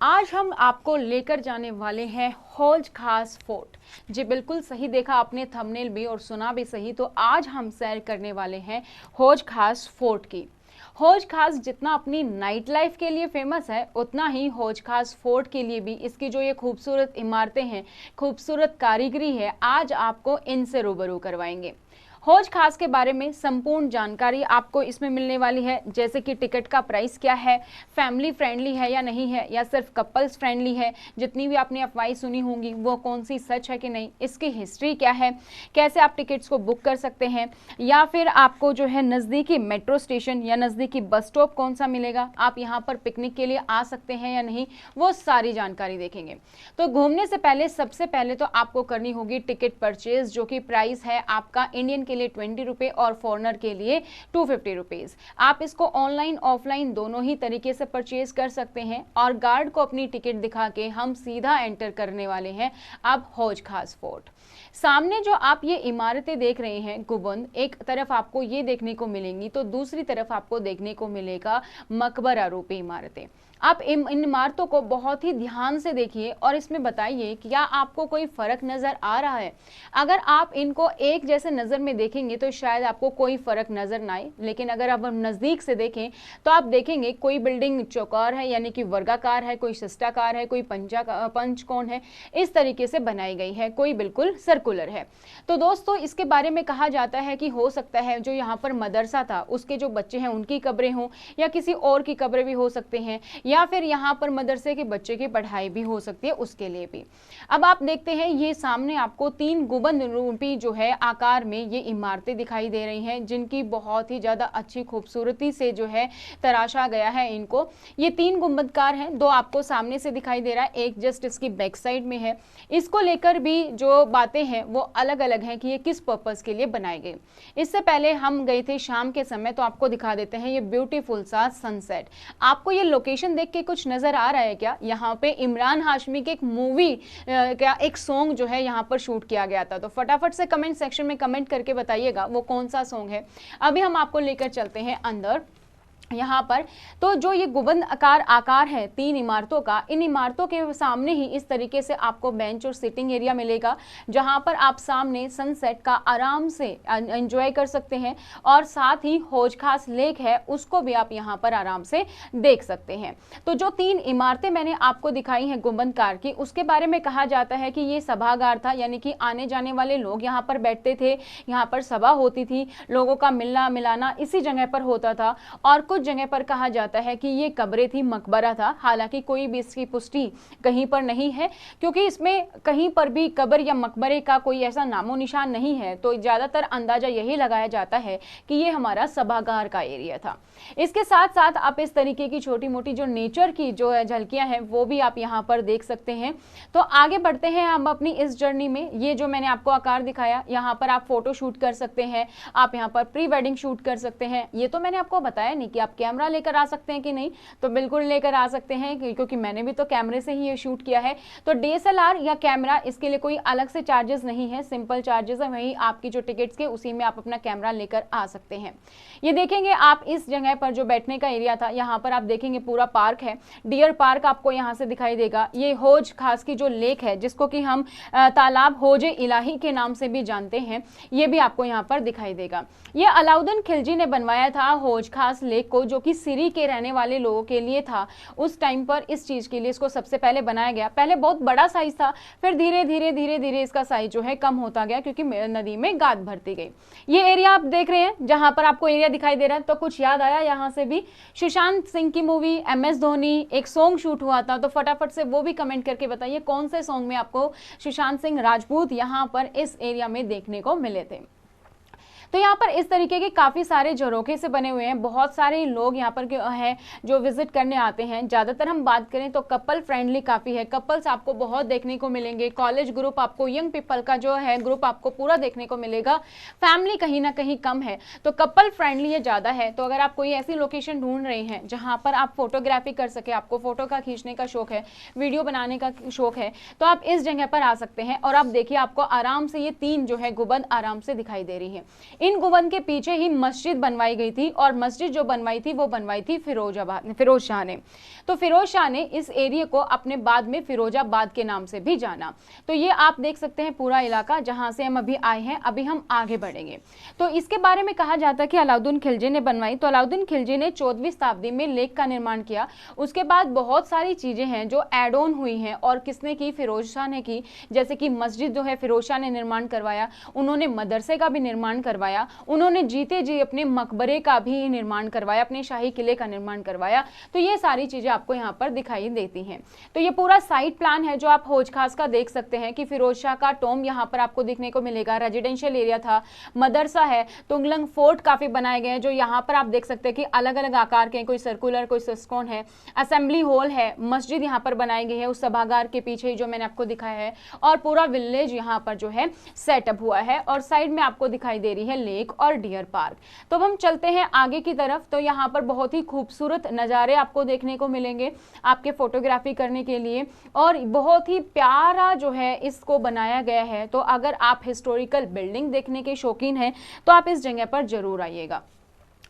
आज हम आपको लेकर जाने वाले हैं हौज खास फोर्ट। जी बिल्कुल सही देखा आपने थंबनेल भी और सुना भी सही। तो आज हम सैर करने वाले हैं हौज खास फोर्ट की। हौज खास जितना अपनी नाइट लाइफ के लिए फेमस है, उतना ही हौज खास फोर्ट के लिए भी इसकी जो ये खूबसूरत इमारतें हैं, खूबसूरत कारीगरी है, आज आपको इनसे रूबरू करवाएंगे। हौज खास के बारे में संपूर्ण जानकारी आपको इसमें मिलने वाली है, जैसे कि टिकट का प्राइस क्या है, फैमिली फ्रेंडली है या नहीं है, या सिर्फ कपल्स फ्रेंडली है, जितनी भी आपने अफवाहें सुनी होंगी वो कौन सी सच है कि नहीं, इसकी हिस्ट्री क्या है, कैसे आप टिकट्स को बुक कर सकते हैं, या फिर आपको जो है नज़दीकी मेट्रो स्टेशन या नज़दीकी बस स्टॉप कौन सा मिलेगा, आप यहाँ पर पिकनिक के लिए आ सकते हैं या नहीं, वो सारी जानकारी देखेंगे। तो घूमने से पहले सबसे पहले तो आपको करनी होगी टिकट परचेज, जो कि प्राइस है आपका इंडियन के लिए 20 रुपए और फॉरनर के लिए 250 रुपीज। आप इसको ऑनलाइन ऑफलाइन दोनों ही तरीके से परचेज कर सकते हैं और गार्ड को अपनी टिकट दिखा के हम सीधा एंटर करने वाले हैं अब हौज खास फोर्ट। सामने जो आप ये इमारतें देख रहे हैं गुंबद, एक तरफ आपको ये देखने को मिलेंगी तो दूसरी तरफ आपको देखने को मिलेगा मकबरा रूपी इमारतें। आप इन इमारतों को बहुत ही ध्यान से देखिए और इसमें बताइए कि क्या आपको कोई फर्क नजर आ रहा है। अगर आप इनको एक जैसे नजर में देखेंगे तो शायद आपको कोई फर्क नजर ना आए, लेकिन अगर आप नजदीक से देखें तो आप देखेंगे कोई बिल्डिंग चौकोर है यानी कि वर्गाकार है, कोई शिष्टाकार है, कोई पंचकोण है, इस तरीके से बनाई गई है, कोई बिल्कुल सर्कुलर है। तो दोस्तों इसके बारे में कहा जाता है कि हो सकता है जो यहाँ पर मदरसा था उसके जो बच्चे हैं उनकी कब्रें हों, या किसी और की कब्रें भी हो सकते हैं, या फिर यहाँ पर मदरसे के बच्चे की पढ़ाई भी हो सकती है, उसके लिए भी। अब आप देखते हैं ये सामने आपको 3 गुंबद रूपी जो है आकार में ये इमारतें दिखाई दे रही हैं, जिनकी बहुत ही ज्यादा अच्छी खूबसूरती से जो है तराशा गया है इनको। ये 3 गुंबदकार हैं, 2 आपको सामने से दिखाई दे रहा है, एक जस्ट इसकी बैक साइड में है। इसको लेकर भी जो बातें हैं वो अलग अलग हैं कि ये किस पर्पस के लिए बनाए गए। इससे पहले हम गए थे शाम के समय, तो आपको दिखा देते हैं ये ब्यूटीफुल सा सनसेट। आपको ये लोकेशन देख के कुछ नजर आ रहा है क्या? यहाँ पे इमरान हाशमी के एक मूवी का एक सॉन्ग जो है यहाँ पर शूट किया गया था। तो फटाफट से कमेंट सेक्शन में कमेंट करके बताइएगा वो कौन सा सॉन्ग है। अभी हम आपको लेकर चलते हैं अंदर यहाँ पर। तो जो ये गुंबद आकार है 3 इमारतों का, इन इमारतों के सामने ही इस तरीके से आपको बेंच और सिटिंग एरिया मिलेगा, जहाँ पर आप सामने सनसेट का आराम से एंजॉय कर सकते हैं, और साथ ही हौज खास लेक है उसको भी आप यहाँ पर आराम से देख सकते हैं। तो जो 3 इमारतें मैंने आपको दिखाई हैं गुंबदकार की, उसके बारे में कहा जाता है कि ये सभागार था, यानी कि आने जाने वाले लोग यहाँ पर बैठते थे, यहाँ पर सभा होती थी, लोगों का मिलना मिलाना इसी जगह पर होता था। और कुछ जगह पर कहा जाता है कि ये कब्रें थी, मकबरा था, हालांकि कोई भी इसकी पुष्टि कहीं पर नहीं है, क्योंकि इसमें कहीं पर भी कब्र या मकबरे का कोई ऐसा नामो निशान नहीं है। तो ज्यादातर अंदाजा यही लगाया जाता है कि ये हमारा सभागार का एरिया था। इसके साथ साथ आप इस तरीके की छोटी मोटी जो नेचर की जो झलकियां हैं वो भी आप यहाँ पर देख सकते हैं। तो आगे बढ़ते हैं हम अपनी इस जर्नी में। ये जो मैंने आपको आकार दिखाया, यहाँ पर आप फोटो शूट कर सकते हैं, आप यहाँ पर प्री वेडिंग शूट कर सकते हैं। ये तो मैंने आपको बताया नहीं कि आप कैमरा लेकर आ सकते हैं कि नहीं, तो बिल्कुल लेकर आ सकते हैं, क्योंकि मैंने भी तो कैमरे से ही ये शूट किया है। तो डीएसएलआर या कैमरा, इसके लिए कोई अलग से चार्जेस नहीं है, सिंपल चार्जेस है वही आपकी जो टिकट्स के, उसी में आप अपना कैमरा लेकर आ सकते हैं। ये देखेंगे आप इस जगह पर जो बैठने का एरिया था, यहाँ पर आप देखेंगे पूरा पार्क है, डियर पार्क आपको यहाँ से दिखाई देगा। ये हौज खास की जो लेक है, जिसको कि हम तालाब हौज इलाही के नाम से भी जानते हैं, ये भी आपको यहाँ पर दिखाई देगा। ये अलाउद्दीन खिलजी ने बनवाया था हौज खास लेक को, जो कि सिरी के रहने वाले लोगों के लिए था। उस टाइम पर इस चीज के लिए इसको सबसे पहले बनाया गया। पहले बहुत बड़ा साइज था, फिर धीरे धीरे इसका साइज जो है कम होता गया, क्योंकि नदी में गाद भरती गई। ये एरिया आप देख रहे हैं, जहां पर आपको एरिया दिखाई दे रहा है, तो कुछ याद आया यहाँ से भी? सुशांत सिंह की मूवी MS धोनी एक सॉन्ग शूट हुआ था, तो फटाफट से वो भी कमेंट करके बताइए कौन से सॉन्ग में आपको सुशांत सिंह राजपूत यहाँ पर इस एरिया में देखने को मिले थे। तो यहाँ पर इस तरीके के काफ़ी सारे झरोखे से बने हुए हैं, बहुत सारे लोग यहाँ पर हैं जो विजिट करने आते हैं। ज़्यादातर हम बात करें तो कपल फ्रेंडली काफ़ी है, कपल्स आपको बहुत देखने को मिलेंगे, कॉलेज ग्रुप आपको, यंग पीपल का जो है ग्रुप आपको पूरा देखने को मिलेगा, फैमिली कहीं ना कहीं कम है, तो कपल फ्रेंडली ये ज़्यादा है। तो अगर आप कोई ऐसी लोकेशन ढूंढ रहे हैं जहाँ पर आप फोटोग्राफी कर सके, आपको फोटो का खींचने का शौक है, वीडियो बनाने का शौक है, तो आप इस जगह पर आ सकते हैं। और आप देखिए आपको आराम से ये 3 जो है गुंबद आराम से दिखाई दे रही है। इन गुंबद के पीछे ही मस्जिद बनवाई गई थी और मस्जिद जो बनवाई थी वो बनवाई थी फिरोज शाह ने। तो फिरोज शाह ने इस एरिया को अपने बाद में फिरोजाबाद के नाम से भी जाना। तो ये आप देख सकते हैं पूरा इलाका जहां से हम अभी आए हैं। अभी हम आगे बढ़ेंगे। तो इसके बारे में कहा जाता है कि अलाउद्दीन खिलजी ने बनवाई। तो अलाउद्दीन खिलजी ने 14वीं शताब्दी में लेक का निर्माण किया। उसके बाद बहुत सारी चीजें हैं जो एड ऑन हुई हैं और किसने की, फिरोज शाह ने की। जैसे कि मस्जिद जो है फिरोज शाह ने निर्माण करवाया, उन्होंने मदरसे का भी निर्माण करवाया, उन्होंने जीते जी अपने मकबरे का भी निर्माण करवाया, अपने शाही किले का निर्माण करवाया। तो ये सारी चीजें आपको यहाँ पर दिखाई देती हैं। तो ये पूरा साइट प्लान है जो आप हौज खास का देख सकते हैं कि फिरोज शाह का टॉम यहाँ पर आपको देखने को मिलेगा। रेजिडेंशियल एरिया था, मदरसा है, तुगलक फोर्ट काफी बनाए गए हैं जो यहाँ पर आप देख सकते हैं कि अलग अलग आकार के, कोई सर्कुलर कोई सिस्कोन है, असेंबली हॉल है, मस्जिद यहाँ पर बनाई गई है उस सभागार के पीछे जो मैंने आपको दिखाया है, और पूरा विलेज यहाँ पर जो है सेटअप हुआ है। और साइड में आपको दिखाई दे रही है लेक और डियर पार्क। तो हम चलते हैं आगे की तरफ। तो यहाँ पर बहुत ही खूबसूरत नज़ारे आपको देखने को मिलेंगे आपके फोटोग्राफी करने के लिए, और बहुत ही प्यारा जो है इसको बनाया गया है। तो अगर आप हिस्टोरिकल बिल्डिंग देखने के शौकीन हैं तो आप इस जगह पर जरूर आइएगा।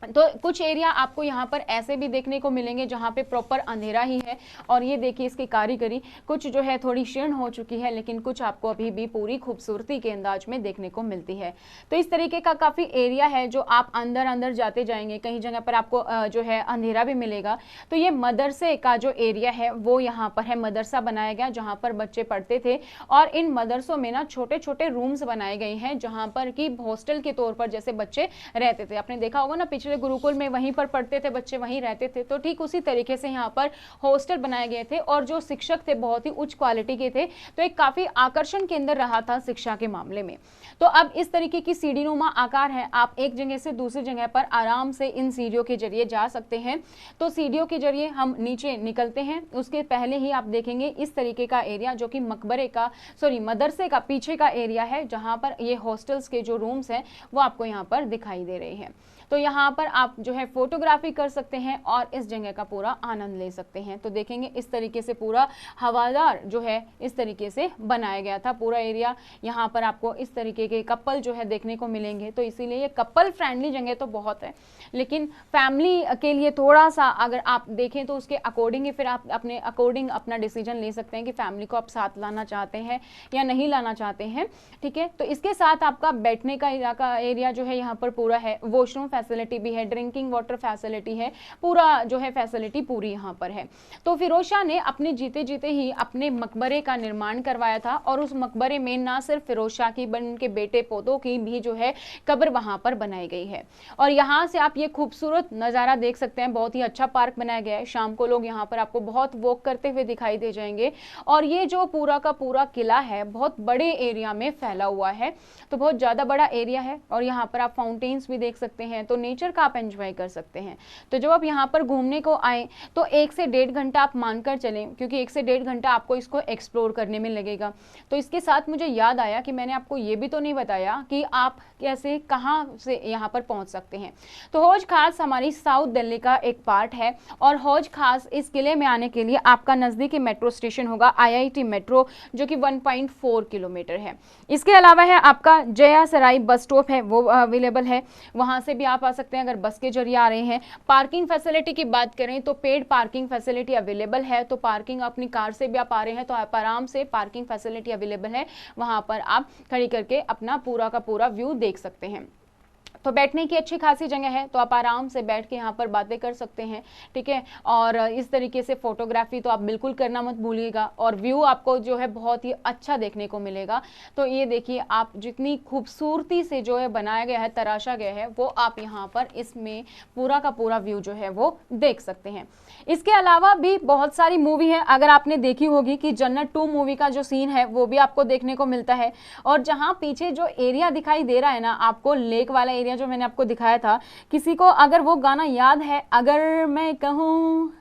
तो कुछ एरिया आपको यहाँ पर ऐसे भी देखने को मिलेंगे जहाँ पे प्रॉपर अंधेरा ही है, और ये देखिए इसकी कारीगरी कुछ जो है थोड़ी क्षीण हो चुकी है, लेकिन कुछ आपको अभी भी पूरी खूबसूरती के अंदाज में देखने को मिलती है। तो इस तरीके का काफ़ी एरिया है जो आप अंदर अंदर जाते जाएंगे, कहीं जगह पर आपको जो है अंधेरा भी मिलेगा। तो ये मदरसे का जो एरिया है वो यहाँ पर है, मदरसा बनाया गया जहाँ पर बच्चे पढ़ते थे, और इन मदरसों में ना छोटे छोटे रूम्स बनाए गए हैं जहाँ पर कि हॉस्टल के तौर पर जैसे बच्चे रहते थे। आपने देखा होगा ना, पिछले गुरुकुल में वहीं पर पढ़ते थे बच्चे, वहीं रहते थे। तो ठीक उसी तरीके से यहाँ पर हॉस्टल बनाए गए थे, और जो शिक्षक थे बहुत ही उच्च क्वालिटी के थे। तो एक काफी आकर्षण केंद्र रहा था शिक्षा के मामले में। तो अब इस तरीके की सीढ़ीनुमा आकार है, आप एक जगह से दूसरी जगह पर आराम से इन सीढ़ियों के जरिए जा सकते हैं। तो सीढ़ियों के जरिए हम नीचे निकलते हैं, उसके पहले ही आप देखेंगे इस तरीके का एरिया जो कि मदरसे का पीछे का एरिया है, जहां पर ये हॉस्टल्स के जो रूम्स हैं वो आपको यहाँ पर दिखाई दे रहे हैं। तो यहाँ पर आप जो है फोटोग्राफी कर सकते हैं और इस जगह का पूरा आनंद ले सकते हैं। तो देखेंगे इस तरीके से पूरा हवादार जो है इस तरीके से बनाया गया था पूरा एरिया। यहाँ पर आपको इस तरीके के कपल जो है देखने को मिलेंगे, तो इसीलिए ये कपल फ्रेंडली जगह तो बहुत है, लेकिन फैमिली के लिए थोड़ा सा अगर आप देखें तो उसके अकॉर्डिंग ही फिर आप अपने अकॉर्डिंग अपना डिसीजन ले सकते हैं कि फैमिली को आप साथ लाना चाहते हैं या नहीं लाना चाहते हैं। ठीक है, तो इसके साथ आपका बैठने का इलाका एरिया जो है यहाँ पर पूरा है, वॉशरूम फैसिलिटी भी है, ड्रिंकिंग वाटर फैसिलिटी है, पूरा जो है फैसिलिटी पूरी यहाँ पर है। तो फिरोज शाह ने अपने जीते जीते ही अपने मकबरे का निर्माण करवाया था, और उस मकबरे में ना सिर्फ फिरोज शाह की बल्कि उनके बेटे पोतों की भी जो है कब्र वहां पर बनाई गई है। और यहाँ से आप ये खूबसूरत नज़ारा देख सकते हैं, बहुत ही अच्छा पार्क बनाया गया है। शाम को लोग यहाँ पर आपको बहुत वॉक करते हुए दिखाई दे जाएंगे। और ये जो पूरा का पूरा किला है बहुत बड़े एरिया में फैला हुआ है, तो बहुत ज़्यादा बड़ा एरिया है, और यहाँ पर आप फाउंटेन्स भी देख सकते हैं। तो नेचर का आप एंजॉय कर सकते हैं। तो जब आप यहाँ पर घूमने को आए तो 1 से 1.5 घंटा आप मानकर चलें, क्योंकि 1 से 1.5 घंटा आपको इसको एक्सप्लोर करने में लगेगा। तो इसके साथ मुझे याद आया कि मैंने आपको ये भी तो नहीं बताया कि आप कैसे कहाँ से यहाँ पर पहुँच सकते हैं। तो हौज खास हमारी साउथ दिल्ली का एक पार्ट है, और हौज खास इस किले में आने के लिए आपका नज़दीकी मेट्रो स्टेशन होगा IIT मेट्रो, जो कि 1.4 किलोमीटर है। इसके अलावा है आपका जया सराय बस स्टॉप है, वो अवेलेबल है, वहाँ से भी आप आ सकते हैं अगर बस के जरिए आ रहे हैं। पार्किंग फैसिलिटी की बात करें तो पेड पार्किंग फैसिलिटी अवेलेबल है, तो पार्किंग अपनी कार से भी आप आ रहे हैं तो आप आराम से पार्किंग फैसिलिटी अवेलेबल है, वहाँ पर आप खड़ी करके अपना पूरा का पूरा व्यू देख सकते हैं। तो बैठने की अच्छी खासी जगह है, तो आप आराम से बैठ के यहाँ पर बातें कर सकते हैं। ठीक है, और इस तरीके से फोटोग्राफी तो आप बिल्कुल करना मत भूलिएगा, और व्यू आपको जो है बहुत ही अच्छा देखने को मिलेगा। तो ये देखिए आप जितनी खूबसूरती से जो है बनाया गया है, तराशा गया है, वो आप यहाँ पर इसमें पूरा का पूरा व्यू जो है वो देख सकते हैं। इसके अलावा भी बहुत सारी मूवी है, अगर आपने देखी होगी कि जन्नत 2 मूवी का जो सीन है वो भी आपको देखने को मिलता है। और जहाँ पीछे जो एरिया दिखाई दे रहा है ना आपको, लेक वाला एरिया जो मैंने आपको दिखाया था, किसी को अगर वो गाना याद है, अगर मैं कहूँ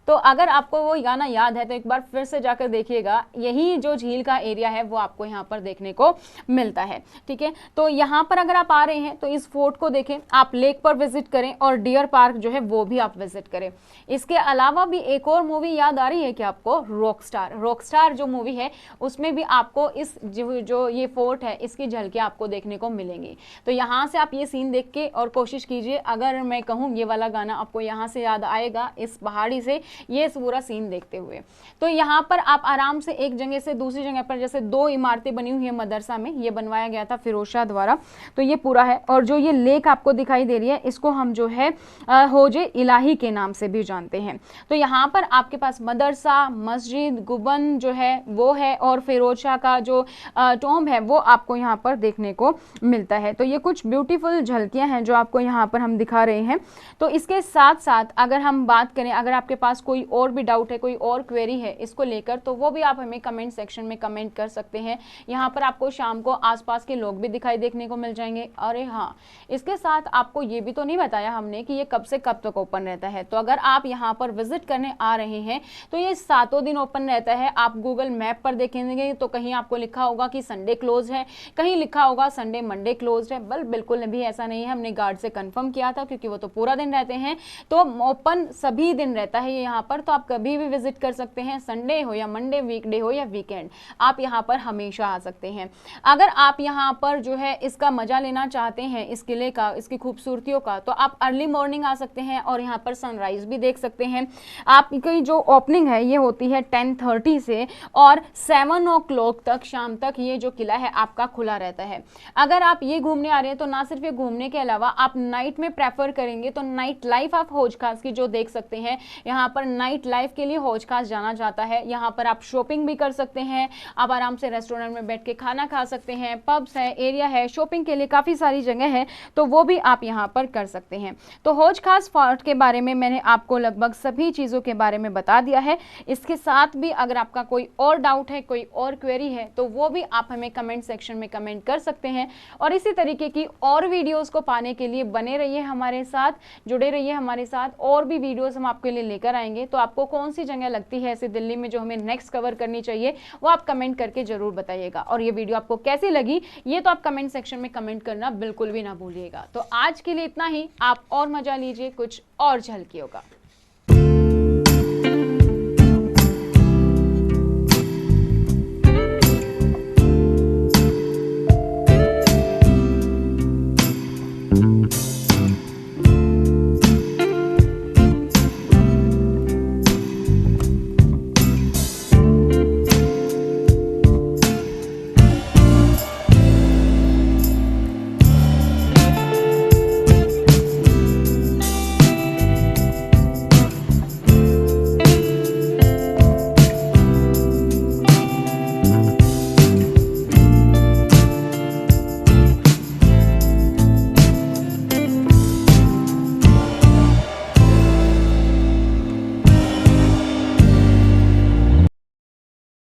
तो अगर आपको वो गाना याद है तो एक बार फिर से जाकर देखिएगा, यही जो झील का एरिया है वो आपको यहाँ पर देखने को मिलता है। ठीक है, तो यहाँ पर अगर आप आ रहे हैं तो इस फोर्ट को देखें, आप लेक पर विजिट करें और डियर पार्क जो है वो भी आप विजिट करें। इसके अलावा भी एक और मूवी याद आ रही है कि आपको, रॉकस्टार। रॉकस्टार जो मूवी है उसमें भी आपको इस जो ये फोर्ट है इसकी झलकियां आपको देखने को मिलेंगी। तो यहाँ से आप ये सीन देख के और कोशिश कीजिए, अगर मैं कहूँ ये वाला गाना आपको यहाँ से याद आएगा इस पहाड़ी से, ये पूरा सीन देखते हुए। तो यहाँ पर आप आराम से एक जगह से दूसरी जगह पर, जैसे 2 इमारतें बनी हुई है मदरसा में, ये बनवाया गया था फिरोज शाह द्वारा, तो ये पूरा है। और जो ये लेक आपको दिखाई दे रही है इसको हम जो है होजे इलाही के नाम से भी जानते हैं। तो यहाँ पर आपके पास मदरसा, मस्जिद, गुबन जो है वो है, और फिरोज शाह का जो टॉम्ब है वो आपको यहाँ पर देखने को मिलता है। तो ये कुछ ब्यूटीफुल झलकियाँ हैं जो आपको यहाँ पर हम दिखा रहे हैं। तो इसके साथ साथ अगर हम बात करें, अगर आपके पास कोई और भी डाउट है, कोई और क्वेरी है इसको लेकर, तो वो भी आप हमें कमेंट सेक्शन में कमेंट कर सकते हैं। यहाँ पर आपको शाम को आसपास के लोग भी दिखाई देखने को मिल जाएंगे। अरे हाँ, इसके साथ आपको ये भी तो नहीं बताया हमने कि ये कब से कब तक ओपन रहता है। तो अगर आप यहाँ पर विजिट करने आ रहे हैं तो ये 7 दिन ओपन रहता है। आप गूगल मैप पर देखेंगे तो कहीं आपको लिखा होगा कि संडे क्लोज है, कहीं लिखा होगा संडे मंडे क्लोज है। बिल्कुल भी ऐसा नहीं है, हमने गार्ड से कंफर्म किया था क्योंकि वो तो पूरा दिन रहते हैं। तो ओपन सभी दिन रहता है यहाँ पर, तो आप कभी भी विजिट कर सकते हैं, संडे हो या मंडे, वीकडे हो या वीकेंड, आप यहाँ पर हमेशा आ सकते हैं। अगर आप यहाँ पर जो है इसका मजा लेना चाहते हैं, इस किले का, इसकी खूबसूरतियों का, तो आप अर्ली मॉर्निंग आ सकते हैं और यहाँ पर सनराइज भी देख सकते हैं। आपकी जो ओपनिंग है ये होती है 10:30 से और 7 o'clock तक, शाम तक ये जो किला है आपका खुला रहता है। अगर आप ये घूमने आ रहे हैं तो ना सिर्फ ये घूमने के अलावा आप नाइट में प्रेफर करेंगे तो नाइट लाइफ आप हौज खास की जो देख सकते हैं। यहाँ पर नाइट लाइफ के लिए हौज खास जाना जाता है। यहाँ पर आप शॉपिंग भी कर सकते हैं, आप आराम से रेस्टोरेंट में बैठ के खाना खा सकते हैं, पब्स है, एरिया है, शॉपिंग के लिए काफ़ी सारी जगह है, तो वो भी आप यहाँ पर कर सकते हैं। तो हौज खास फोर्ट के बारे में मैंने आपको लगभग सभी चीज़ों के बारे में बता दिया है। इसके साथ भी अगर आपका कोई और डाउट है, कोई और क्वेरी है, तो वो भी आप हमें कमेंट सेक्शन में कमेंट कर सकते हैं। और इसी तरीके की और वीडियोस को पाने के लिए बने रहिए हमारे साथ, जुड़े रहिए हमारे साथ। और भी वीडियोस हम आपके लिए लेकर आएंगे। तो आपको कौन सी जगह लगती है ऐसे दिल्ली में जो हमें नेक्स्ट कवर करनी चाहिए, वो आप कमेंट करके जरूर बताइएगा। और ये वीडियो आपको कैसी लगी ये तो आप कमेंट सेक्शन में कमेंट करना बिल्कुल भी ना भूलिएगा। तो आज के लिए इतना ही, आप और मजा लीजिए कुछ और झलकियों का।